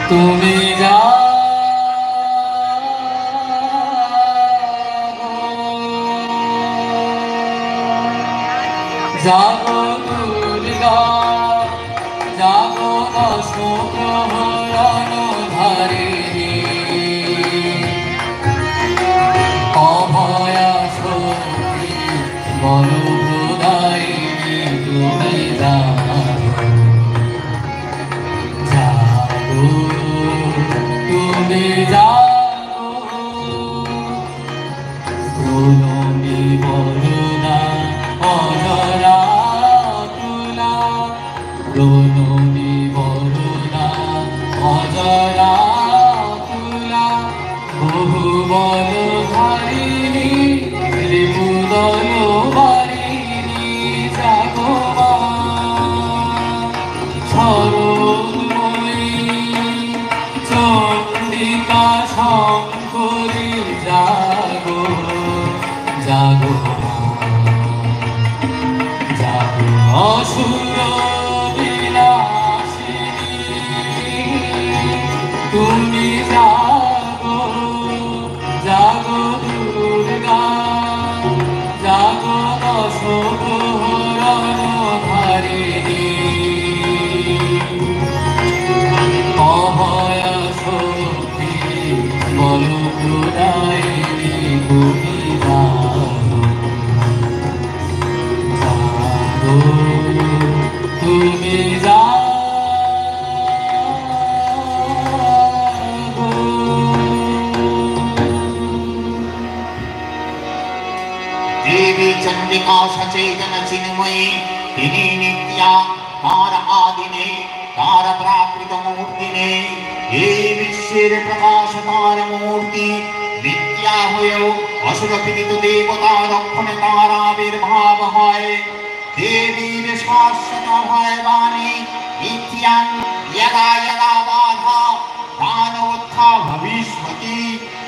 তুমি জাগো দুর্গা জাগো অষ্টপ্রহরণ ধারিণী অভয়া শক্তি বলপ্রদায়িনী তুমি জাগো তুমি জাগো প্রণমী বরুণা অজরা তুলা প্রণমী বরুণা অজরা তুলা বহু বল ধারিণী রিপুদল বারিণী জাগো মা চন্ডিকা শঙ্করী জাগো জাগো জাগো অসুর বিনাশিনী তুমি জাগো জাগো দুর্গা জাগো দশপ্রহরণ ধারিণী অভয়া শক্তি বলপ্রদায়িনী তুমি জাগো জাগো তুমি জাগো। देवी चंडिका सचेतन चिन्मयी तिनी नित्या तार आदिने तार प्राकृत मूर्तिने हे विश्वेर प्रकाश तार मूर्ति नित्या हयो असुर पीड़ित देवता रक्षणे तार आविर्भाव হয় देवीर शाश्वत হয় বাণী নিত্যাং यदा यदा बाधा दानवोत्था भविष्यति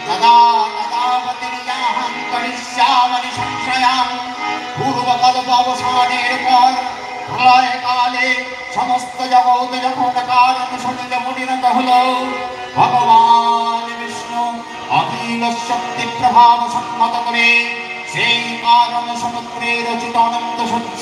तदा तदा बतिर्याहं करिष्यामि संशयं पूर्वकल्पावसानेर पर প্রলয়কালে সমস্ত জগৎ যখন কারণ শুনিলে মুনিনত হল ভগবান বিষ্ণু অখিল শক্তি প্রভাব সম্মত করে সেই কারণ সমুদ্রে রচিত অনন্ত সত্য